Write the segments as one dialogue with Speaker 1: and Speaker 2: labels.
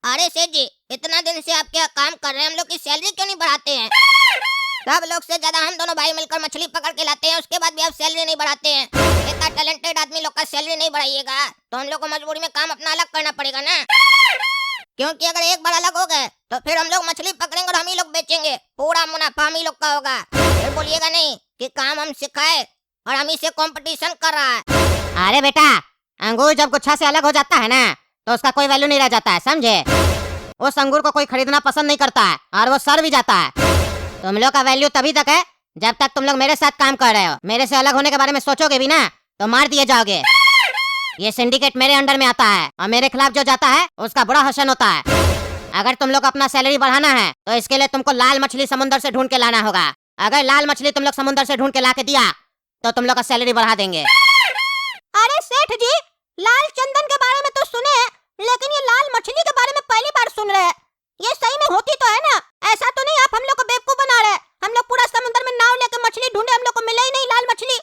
Speaker 1: अरे सेठ जी, इतना दिन से आप क्या काम कर रहे हैं, हम लोग की सैलरी क्यों नहीं बढ़ाते हैं? सब लोग से ज्यादा हम दोनों भाई मिलकर मछली पकड़ के लाते हैं, उसके बाद भी आप सैलरी नहीं बढ़ाते हैं। इतना टैलेंटेड आदमी लोग का सैलरी नहीं बढ़ाइएगा तो हम लोग को मजबूरी में काम अपना अलग करना पड़ेगा ना। क्योंकि अगर एक बार अलग हो गए तो फिर हम लोग मछली पकड़ेंगे और हम ही लोग बेचेंगे, पूरा मुनाफा हम ही लोग का होगा। फिर बोलिएगा नहीं कि काम हम सिखाए और हम ही से कंपटीशन कर रहा है।
Speaker 2: अरे बेटा, अंगूर जब गुच्छा से अलग हो जाता है ना तो उसका कोई वैल्यू नहीं रह जाता है, समझे? उस अंगूर को कोई खरीदना पसंद नहीं करता है और वो सड़ भी जाता है। तुम लोग का वैल्यू तभी तक है जब तक तुम लोग मेरे साथ काम कर रहे हो। मेरे से अलग होने के बारे में सोचोगे भी ना तो मार दिए जाओगे। ये सिंडिकेट मेरे अंडर में आता है और मेरे खिलाफ जो जाता है उसका बड़ा हसन होता है। अगर तुम लोग अपना सैलरी बढ़ाना है तो इसके लिए तुमको लाल मछली समुद्र से ढूंढ के लाना होगा। अगर लाल मछली तुम लोग समुद्र से ढूंढ के ला के दिया तो तुम लोग का सैलरी बढ़ा देंगे।
Speaker 3: अरे सेठ जी, लाल चंदन के बारे में तो सुने हैं, लेकिन ये लाल मछली के बारे में पहली बार सुन रहे हैं। ये सही में होती तो है ना? ऐसा तो नहीं आप हम लोग को बेवकूफ बना रहे हैं? हम लोग पूरा समुद्र में नाव लेकर मछली ढूंढे, हम लोग को मिला ही नहीं लाल मछली,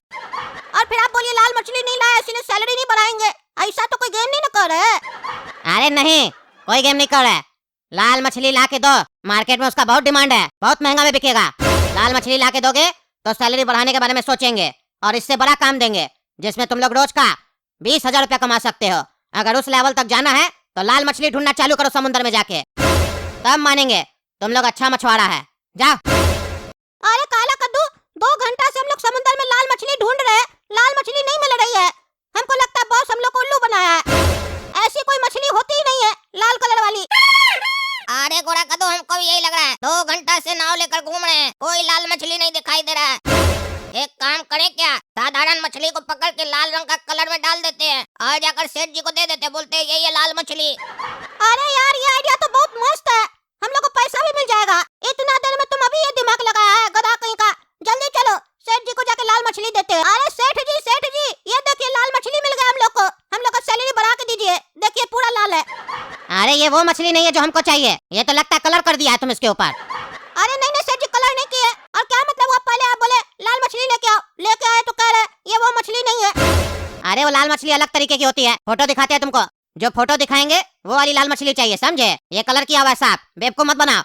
Speaker 3: और फिर आप बोलिए लाल मछली नहीं लाया इसलिए सैलरी नहीं बढ़ाएंगे। ऐसा तो कोई गेम नहीं ना कर रहे।
Speaker 2: अरे नहीं, कोई गेम नहीं कर रहा है। लाल मछली ला के दो, मार्केट में उसका बहुत डिमांड है, बहुत महंगा में बिकेगा। लाल मछली ला के दोगे तो सैलरी बढ़ाने के बारे में सोचेंगे और इससे बड़ा काम देंगे जिसमें तुम लोग रोज का 20,000 रुपया कमा सकते हो। अगर उस लेवल तक जाना है तो लाल मछली ढूंढना चालू करो समुद्र में जाके, तब मानेंगे तुम लोग अच्छा मछुआरा है। जाओ।
Speaker 3: अरे काला कद्दू, 2 घंटा से हम लोग समुद्र में लाल मछली ढूंढ रहे हैं, लाल मछली नहीं मिल रही है। हमको लगता है बॉस हम लोग को उल्लू बनाया है। ऐसी कोई मछली होती ही नहीं है लाल कलर वाली।
Speaker 1: अरे गोरा कदो, हमको भी यही लग रहा है। 2 घंटा से नाव लेकर घूम रहे हैं, कोई लाल मछली नहीं दिखाई दे रहा है। एक काम करें क्या, साधारण मछली को पकड़ के लाल रंग का कलर में डाल देते हैं और जाकर सेठ जी को दे देते हैं, बोलते हैं ये लाल मछली।
Speaker 3: अरे यार, ये आइडिया तो बहुत मस्त है, हम लोग को पैसा भी मिल जाएगा। इतना देर में तुम अभी ये दिमाग लगाया है गधा कहीं का। जल्दी चलो, सेठ जी को जाके लाल मछली देते हैं। अरे सेठ जी, ये देखिए लाल मछली मिल गया हम लोग को। हम लोग का सैलरी बढ़ा के दीजिए, देखिए पूरा लाल है।
Speaker 2: अरे ये वो मछली नहीं है जो हमको चाहिए, ये तो लगता है कलर कर दिया है तुम इसके ऊपर।
Speaker 3: अरे नहीं सेठ जी, कलर नहीं किए। और क्या मतलब हुआ, पहले आप बोले लाल मछली लेके आओ, लेके आए तो कह रहे ये वो मछली नहीं है।
Speaker 2: अरे वो लाल मछली अलग तरीके की होती है, फोटो दिखाते हैं तुमको। जो फोटो दिखाएंगे वो वाली लाल मछली चाहिए, समझे? ये कलर किया हुआ है साहब, बेवकूफ मत बनाओ।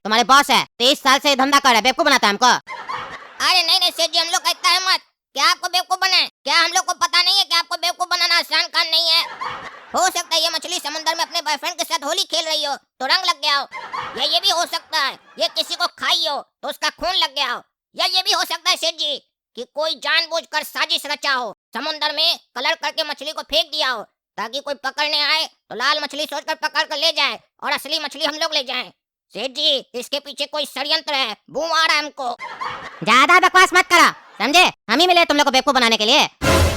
Speaker 2: तुम्हारे बॉस है, 23 साल से धंधा कर रहे, बेवकूफ बनाता है हमको।
Speaker 1: अरे नहीं सेठ जी, हम लोग कहता है मत। क्या आपको बेवकूफ बनाए? क्या हम लोग को पता नहीं है कि आपको बेवकूफ बनाना आसान काम नहीं है? हो सकता है ये मछली समुद्र में अपने बॉयफ्रेंड के साथ होली खेल रही हो तो रंग लग गया हो, या ये भी हो सकता है ये किसी को खाई हो तो उसका खून लग गया हो, या ये भी हो सकता है सेठ जी कि कोई जानबूझकर साजिश रचा हो, समुद्र में कलर करके मछली को फेंक दिया हो ताकि कोई पकड़ने आए तो लाल मछली सोचकर पकड़ कर ले जाए और असली मछली हम लोग ले जाएं। सेठ जी, इसके पीछे कोई षड्यंत्र है, बूम आ रहा है हमको।
Speaker 2: ज्यादा बकवास मत करो, समझे? हम ही मिले तुम लोग को बेवकूफ बनाने के लिए।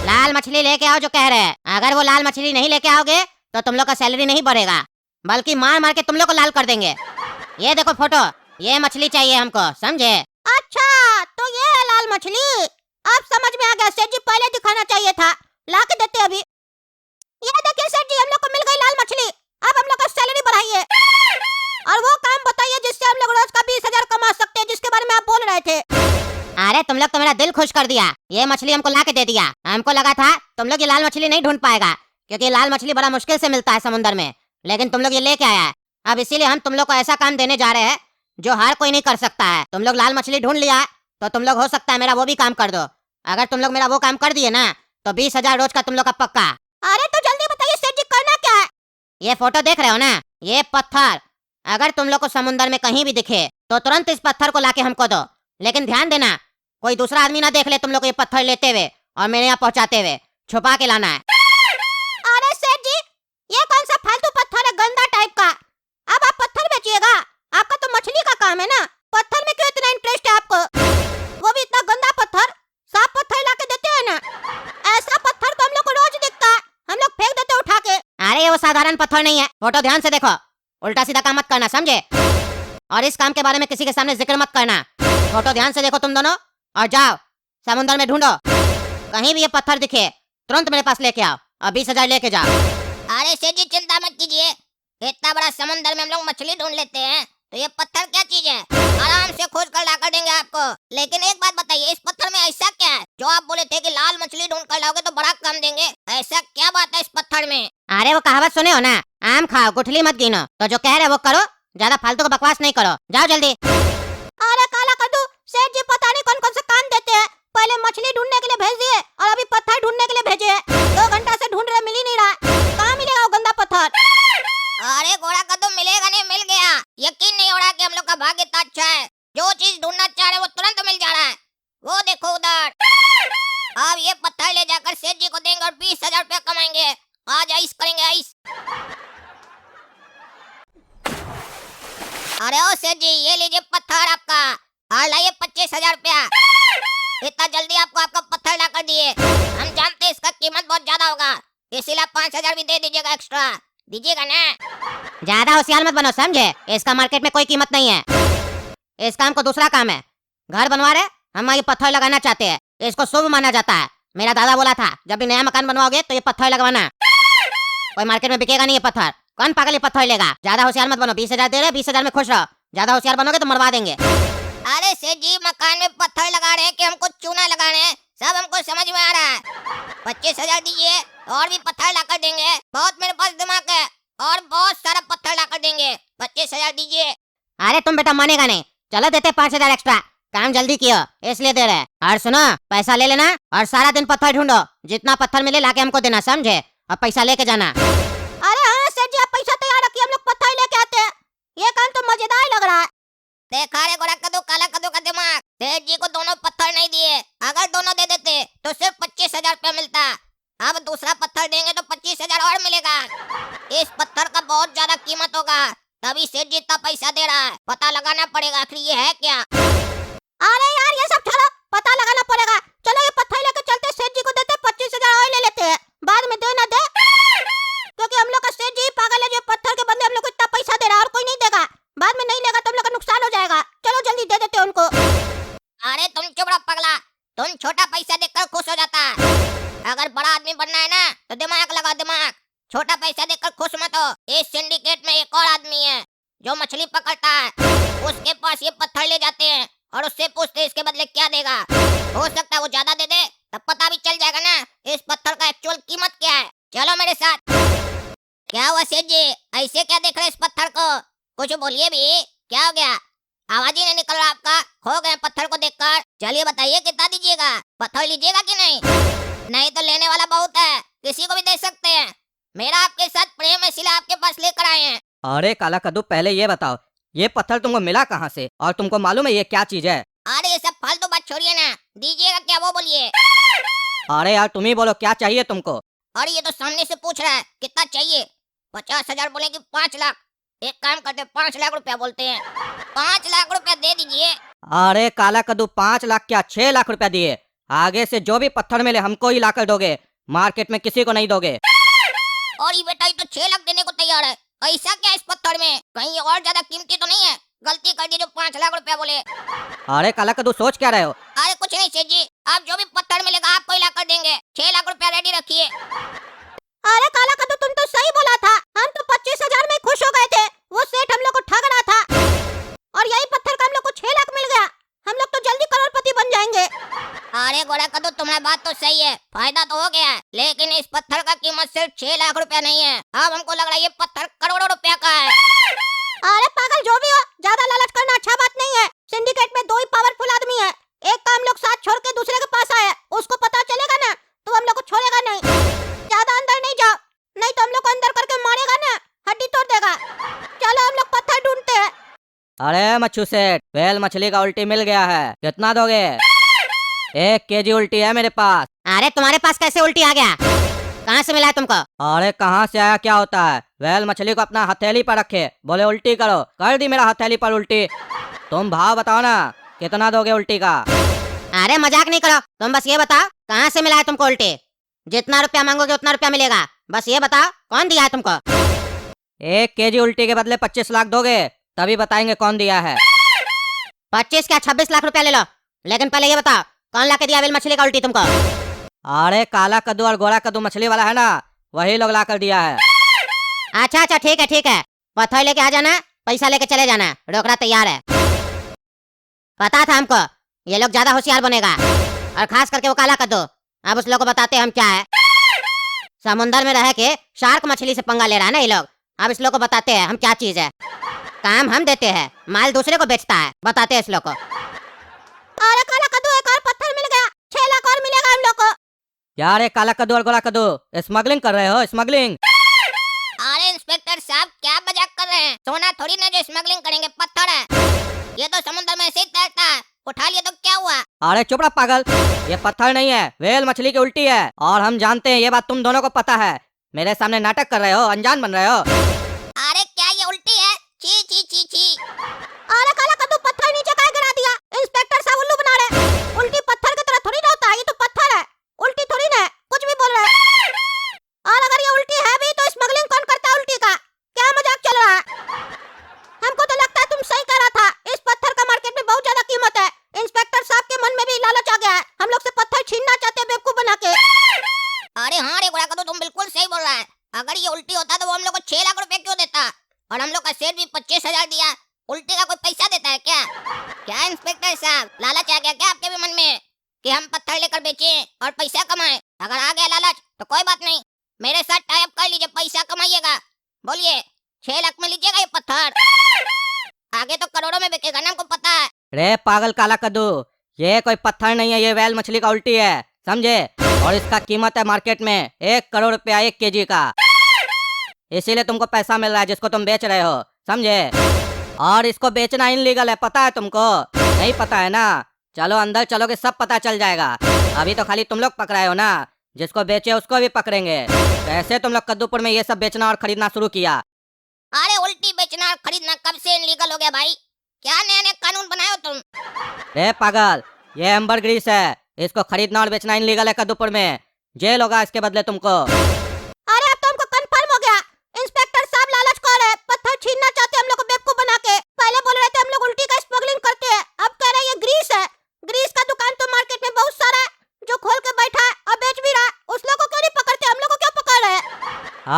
Speaker 2: लाल मछली लेके आओ जो कह रहे हैं। अगर वो लाल मछली नहीं लेके आओगे तो तुम लोग का सैलरी नहीं बढ़ेगा, बल्कि मार मार के तुम लोग को लाल कर देंगे। ये देखो फोटो, ये मछली चाहिए हमको, समझे?
Speaker 3: अच्छा, तो ये है लाल मछली। अब समझ में आ गया सेठ जी, पहले दिखाना चाहिए था। ला के देते अभी। ये देखिए सेठ जी, हम लोग को मिल गई लाल मछली। अब हम लोग का सैलरी बढ़ाइए और वो काम बताइए जिससे हम लोग रोज का 20,000 कमा सकते हैं, जिसके बारे में आप बोल रहे थे।
Speaker 2: अरे तुम लोग तो मेरा दिल खुश कर दिया, ये मछली हमको ला के दे दिया। हमको लगा था तुम लोग ये लाल मछली नहीं ढूंढ पाएगा क्योंकि लाल मछली बड़ा मुश्किल से मिलता है समुद्र में, लेकिन तुम लोग ये लेके आया है। अब इसीलिए हम तुम लोग को ऐसा काम देने जा रहे हैं जो हर कोई नहीं कर सकता है। तुम लोग लाल मछली ढूंढ लिया तो तुम लोग हो सकता है मेरा वो भी काम कर दो। अगर तुम लोग मेरा वो काम कर दिए ना तो 20,000 रोज का तुम लोग का पक्का।
Speaker 3: अरे तो जल्दी बताइए सेठ जी, करना क्या है?
Speaker 2: ये फोटो देख रहे हो ना, ये पत्थर अगर तुम लोग को समुद्र में कहीं भी दिखे तो तुरंत इस पत्थर को लाके हमको दो। लेकिन ध्यान देना, कोई दूसरा आदमी ना देख ले तुम लोग को ये पत्थर लेते हुए और मेरे यहाँ पहुँचाते हुए। छुपा के लाना है।
Speaker 3: अरे सेठ जी, ये कौन सा फालतू पत्थर है, गंदा टाइप का? अब आप पत्थर बेचिएगा? आपका तो मछली का काम है ना, पत्थर में क्यों इतना इंटरेस्ट है आपको? वो भी इतना गंदा पत्थर, साफ पत्थर ला के देते हैं ना। ऐसा पत्थर तो हम लोग को रोज दिखता है, हम लोग फेंक देते उठा के।
Speaker 2: अरे ये वो साधारण पत्थर नहीं है, फोटो ध्यान से देखो, उल्टा सीधा काम मत करना, समझे? और इस काम के बारे में किसी के सामने जिक्र मत करना। फोटो ध्यान से देखो तुम दोनों और जाओ समुद्र में ढूंढो, कहीं भी ये पत्थर दिखे तुरंत मेरे पास लेके आओ और 20,000 लेके जाओ।
Speaker 1: अरे सेठ जी, चिंता मत कीजिए, इतना बड़ा समुद्र में हम लोग मछली ढूंढ लेते हैं तो ये पत्थर क्या चीज है, आराम से खोज कर ला कर देंगे आपको। लेकिन एक बात बताइए, इस पत्थर में ऐसा क्या है जो आप बोले थे कि लाल मछली ढूंढ कर लाओगे तो बड़ा काम देंगे? ऐसा क्या बात है इस पत्थर में?
Speaker 2: अरे वो कहावत सुने हो ना, आम खाओ, गुठली मत गिनो। तो जो कह रहे वो करो, ज्यादा फालतू का बकवास नहीं करो, जाओ जल्दी।
Speaker 3: अरे काला कद्दू, सेठ जी पता नहीं कौन कौन से काम देते हैं। पहले मछली ढूंढने के लिए भेज दिए और अभी पत्थर ढूंढने के लिए भेजे हैं। 2 घंटा से ढूंढ रहे, मिल ही नहीं रहा। कहाँ मिलेगा वो गंदा पत्थर?
Speaker 1: अरे घोड़ा कद्दू मिलेगा नहीं, मिल गया। यकीन नहीं हो रहा कि हम लोग का भाग्य इतना अच्छा है। जो चीज ढूंढना चाह रहे वो तुरंत मिल जा रहा है। वो देखो उधर। अब ये पत्थर ले जाकर सेठ जी को देंगे और 20,000 रुपया कमाएंगे। आज आइस करेंगे, आइस। अरे ओ सेठ जी, ये लीजिए पत्थर आपका, और लाइए 25,000 रुपया। इतना जल्दी आपको आपका पत्थर ला कर दिए। हम जानते हैं इसका कीमत बहुत ज्यादा होगा, इसीलिए 5,000 भी दे दीजिएगा एक्स्ट्रा। दीजिएगा ना?
Speaker 2: ज्यादा होशियार मत बनो, समझे? इसका मार्केट में कोई कीमत नहीं है। इस काम को दूसरा काम है। घर बनवा रहे, हम ये पत्थर लगाना चाहते हैं। इसको शुभ माना जाता है। मेरा दादा बोला था, जब भी नया मकान बनवाओगे तो ये पत्थर लगवाना। कोई मार्केट में बिकेगा नहीं ये पत्थर। कौन पागल ये पत्थर लेगा? ज्यादा होशियार मत बनो। 20,000 दे रहे, 20,000 में खुश रहो। ज्यादा होशियार बनोगे तो मरवा देंगे।
Speaker 1: अरे सेठ जी, मकान में पत्थर लगा रहे हैं कि हमको चूना लगा रहे हैं, सब हमको समझ में आ रहा है। 25,000 दीजिए, और भी पत्थर ला कर देंगे। बहुत मेरे पास दिमाग है, और बहुत सारा पत्थर ला कर देंगे। 25,000 दीजिए।
Speaker 2: अरे तुम बेटा मानेगा नहीं, चलो देते 5,000 एक्स्ट्रा। काम जल्दी कियो इसलिए दे रहे। और सुनो, पैसा ले लेना और सारा दिन पत्थर ढूंढो। जितना पत्थर मिले लाके हमको देना, समझे? अब पैसा लेके जाना।
Speaker 3: अरे हाँ सेठ जी, आप पैसा तैयार रखिए, हम लोग पत्थर लेके आते हैं। ये काम तो मजेदार लग रहा है।
Speaker 1: देखा रे घोड़ा कद्दू, काला कद्दू का दिमाग। सेठ जी को दोनों पत्थर नहीं दिए। अगर दोनों दे देते तो सिर्फ 25,000 रुपया मिलता। अब दूसरा पत्थर देंगे तो 25,000 और मिलेगा। इस पत्थर का बहुत ज्यादा कीमत होगा, तभी सेठ जी इतना पैसा दे रहा है। पता लगाना पड़ेगा आखिर ये है क्या।
Speaker 3: अरे यार ये सब छोड़ो, पता लगाना पड़ेगा। चलो ये पत्थर लेके चलते, सेठ जी को देते 25,000 और ले लेते हैं। बाद में दे ना दे, क्योंकि हम लोग का सेठ जी पागल है जो पत्थर के बदले हम लोग को इतना पैसा दे रहा है और कोई नहीं देगा। बाद में नहीं लेगा तो हम लोग का नुकसान हो जाएगा। चलो जल्दी दे देते हैं उनको।
Speaker 1: अरे तुम चुप रहो पगला, तुम छोटा पैसा देखकर खुश हो जाता है। अगर बड़ा आदमी बनना है ना तो दिमाग लगा, दिमाग। छोटा पैसा देखकर खुश मत हो। इस सिंडिकेट में एक और आदमी है जो मछली पकड़ता है। उसके पास ये पत्थर ले जाते हैं और उससे पूछते हैं इसके बदले क्या देगा। हो सकता है वो ज्यादा दे दे, तब पता भी चल जाएगा ना इस पत्थर का एक्चुअल कीमत क्या है। चलो मेरे साथ। क्या हुआ सेठ जी, ऐसे क्या देख रहे इस पत्थर को? कुछ बोलिए भी, क्या हो गया? आवाज ही नहीं निकल रहा आपका। खो गए पत्थर को देखकर। चलिए बताइए कितना दीजिएगा? पत्थर लीजिएगा कि नहीं? नहीं तो लेने वाला बहुत है, किसी को भी दे सकते हैं। मेरा आपके साथ प्रेम है, इसलिए आपके पास लेकर आए हैं।
Speaker 4: अरे काला कद्दू, पहले ये बताओ, ये पत्थर तुमको मिला कहाँ से और तुमको मालूम है ये क्या चीज है?
Speaker 1: अरे ये सब फालतू बात छोड़िए ना, दीजिएगा क्या वो बोलिए।
Speaker 4: अरे यार तुम ही बोलो, क्या चाहिए तुमको?
Speaker 1: और ये तो सामने से पूछ रहा है कितना चाहिए। 50,000 बोले कि 5 लाख? एक काम करते 5 लाख रुपया बोलते हैं। 5 लाख रुपया दे दीजिए।
Speaker 4: अरे काला कद्दू, 5 लाख क्या, 6 लाख रुपया दिए। आगे से जो भी पत्थर मिले हमको ही लाकर दोगे, मार्केट में किसी को नहीं दोगे।
Speaker 1: और ये बेटा ये तो 6 लाख देने को तैयार है। ऐसा क्या इस पत्थर में? कहीं और ज्यादा कीमती तो नहीं है? गलती कर दी जो 5 लाख रुपया बोले।
Speaker 4: अरे काला कद्दू, सोच क्या रहे हो?
Speaker 1: अरे कुछ नहीं सेठ जी, आप जो भी पत्थर मिलेगा आपको ही ला कर देंगे। 6 लाख रुपया रेडी रखिए।
Speaker 3: अरे काला कद्दू, तुम तो सही बोला था। हम तो 25,000 में खुश हो गए थे। वो सेठ हम लोग को ठग रहा था और यही पत्थर का हम लोग को 6 लाख मिल गया। हम लोग तो जल्दी करोड़पति बन जाएंगे।
Speaker 1: अरे घोड़ा कद्दू, तुम्हारी बात तो सही है, फायदा तो हो गया है, लेकिन इस पत्थर का कीमत सिर्फ 6 लाख रुपया नहीं है। अब हमको लग रहा है ये पत्थर करोड़ों रुपया का है।
Speaker 3: अरे पागल, जो भी हो, ज्यादा लालच करना अच्छा बात नहीं है। सिंडिकेट में 2 ही पावरफुल आदमी है। एक का हम लोग साथ छोड़ के दूसरे के पास आए, उसको पता चलेगा ना तो हम लोग को छोड़ेगा नहीं। ज्यादा अंदर नहीं जाओ, नहीं तो हम लोग को अंदर करके मारेगा ना, हड्डी तोड़ देगा। चलो हम लोग पत्थर ढूंढते हैं।
Speaker 4: अरे मच्छू सेठ, वेल मछली का उल्टी मिल गया है, कितना दोगे? 1 केजी उल्टी है मेरे पास।
Speaker 2: अरे तुम्हारे पास कैसे उल्टी आ गया? कहाँ से मिला है तुमको?
Speaker 4: अरे कहाँ से आया क्या होता है? वेल मछली को अपना हथेली पर रखे, बोले उल्टी करो, कर दी मेरा हथेली पर उल्टी। तुम भाव बताओ ना, कितना दोगे उल्टी का?
Speaker 2: अरे मजाक नहीं करो, तुम बस ये बताओ कहाँ से मिला है तुमको उल्टी। जितना रुपया मांगोगे उतना रुपया मिलेगा, बस ये बताओ कौन दिया है तुमको।
Speaker 4: 1 केजी उल्टी के बदले 25 लाख दोगे, तभी बताएंगे कौन दिया है।
Speaker 2: 25 क्या 26 लाख रुपया ले लो, लेकिन पहले ये बताओ कौन ला के दिया वेल मछली का उल्टी तुमको।
Speaker 4: अरे काला कद्दू और गोरा कद्दू मछली वाला है ना, वही लोग ला कर दिया है।
Speaker 2: अच्छा अच्छा ठीक है, पत्थर लेके आ जाना, पैसा लेके चले जाना, रोकड़ा तैयार है। पता था हमको ये लोग ज्यादा होशियार बनेगा, और खास करके वो काला कद्दू। अब उस लोग को बताते हम क्या है। समुंदर में रह के शार्क मछली से पंगा ले रहा है ना ये लोग, अब इस लोग को बताते हैं हम क्या चीज है। काम हम देते हैं, माल दूसरे को बेचता है। बताते हैं इस लोग को।
Speaker 3: अरे काला कद्दू, एक और पत्थर मिल गया, 6 लाख और मिलेगा हम लोग को।
Speaker 4: क्या रे काला कद्दू और गोला कद्दू, स्मगलिंग कर रहे हो? स्मगलिंग?
Speaker 1: अरे इंस्पेक्टर साहब क्या मजाक कर रहे हैं? सोना थोड़ी ना जो स्मगलिंग करेंगे, पत्थर है। ये तो समुद्र में ऐसे ही तैरता है, उठा लिया तो क्या हुआ?
Speaker 4: अरे चुप रहा पागल, ये पत्थर नहीं है, व्हेल मछली की उल्टी है। और हम जानते हैं, ये बात तुम दोनों को पता है। मेरे सामने नाटक कर रहे हो, अनजान बन रहे हो।
Speaker 1: अरे क्या ये उल्टी है? छी छी छी छी।
Speaker 3: अरे काला कद्दू, पत्थर नीचे काहे गिरा दिया? इंस्पेक्टर साहब उल्लू बना रहे। उल्टी पत्थर की तरह थोड़ी ना होता है, ये तो पत्थर है, उल्टी थोड़ी ना है। कुछ भी बोल रहे हैं। और अगर ये उल्टी है भी तो स्मगलिंग कौन करता है उल्टी का? क्या मजाक चल रहा है? हमको तो लगता है तुम सही कह रहा था, इस पत्थर का मार्केट में बहुत ज्यादा कीमत है। इंस्पेक्टर साहब के मन में भी लालच आ गया है, हम लोग से पत्थर छीनना चाहते हैं बेवकूफ बना के।
Speaker 1: अरे हाँ रे गोरा कद्दू, तुम बिल्कुल सही बोल रहा है। अगर ये उल्टी होता तो वो हम लोग को 6 लाख रुपए क्यों देता? और हम लोग का सेठ भी 25,000 दिया। उल्टी का कोई पैसा देता है क्या? क्या इंस्पेक्टर साहब, लालच आ गया क्या आपके भी मन में कि हम पत्थर लेकर बेचें और पैसा कमाएं? अगर आ गया लालच तो कोई बात नहीं, मेरे साथ टाई अप कर लीजिए, पैसा कमाइएगा। बोलिए 6 लाख में लीजिएगा ये पत्थर, आगे तो करोड़ों में बिकेगा ना, हमको पता है।
Speaker 4: रे पागल काला कद्दू, ये कोई पत्थर नहीं है, ये व्हेल मछली का उल्टी है, समझे? और इसका कीमत है मार्केट में 1 करोड़ रुपया 1 केजी का। इसीलिए तुमको पैसा मिल रहा है जिसको तुम बेच रहे हो, समझे? और इसको बेचना इनलीगल है, पता है तुमको? नहीं पता है ना? चलो अंदर चलोगे सब पता चल जाएगा। अभी तो खाली तुम लोग पकड़ाए हो ना, जिसको बेचे उसको भी पकड़ेंगे। कैसे तुम लोग कद्दूपुर में ये सब बेचना और खरीदना शुरू किया?
Speaker 1: अरे उल्टी बेचना और खरीदना कब से इनलीगल हो गया भाई? क्या नया नया कानून बनाए हो तुम?
Speaker 4: रे पागल, ये एम्बर ग्रीस है, इसको खरीदना और बेचना इनलीगल है कद्दूपुर में। जेल होगा इसके बदले तुमको।
Speaker 3: अरे अब तो हमको कंफर्म हो गया, इंस्पेक्टर साहब लालच कर है, पत्थर छीनना चाहते हैं हम लोग को बेवकूफ बना के। पहले बोल रहे थे हम लोग उल्टी का स्मगलिंग करते हैं, अब कह रहे हैं ये ग्रीस है। ग्रीस का दुकान तो मार्केट में बहुत सारा है, जो खोल के बैठा है और बेच भी रहा है। उस लोग को क्यों नहीं पकड़ते, हम लोग को क्यों पकड़ रहे हैं?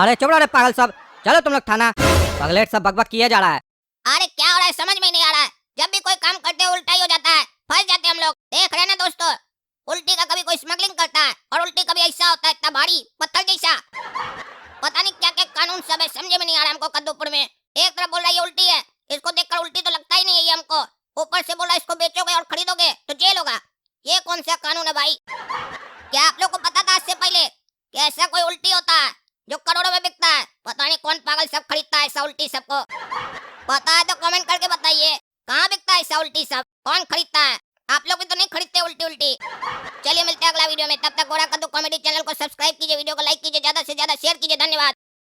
Speaker 4: अरे चुप रहो रे पागल सब, चलो तुम लोग थाना। पगलेट सब बकबक किया जा रहा है।
Speaker 1: अरे क्या हो रहा है समझ में नहीं आ रहा है। जब भी कोई काम करते हैं उल्टा ही हो जाता है, फंस जाते हैं हम लोग। देख रहे ना दोस्तों, उल्टी का कभी कोई स्मगलिंग करता है और उल्टी कभी ऐसा होता है, इतना भारी पत्थर जैसा। पता नहीं क्या क्या कानून सब है, समझे में नहीं आ रहा हमको कद्दूपुर में। एक तरफ बोल रहा है ये उल्टी है, इसको देखकर उल्टी तो लगता ही नहीं है ये हमको। ऊपर से बोल रहा है इसको बेचोगे और खरीदोगे तो जेल होगा। ये कौन सा कानून है भाई? क्या आप लोग को पता था आज से पहले कि ऐसा कोई उल्टी होता है जो करोड़ों में बिकता है? पता नहीं कौन पागल सब खरीदता है ऐसा उल्टी सबको। पता है तो कमेंट करके बताइए, कहाँ बिकता है ऐसा उल्टी सब, कौन खरीदता है? आप लोग भी तो नहीं खरीदते उल्टी उल्टी। चलिए मिलते हैं अगला वीडियो में, तब तक गोरा कद्दू कॉमेडी चैनल को सब्सक्राइब कीजिए, वीडियो को लाइक कीजिए, ज्यादा से ज्यादा शेयर कीजिए। धन्यवाद।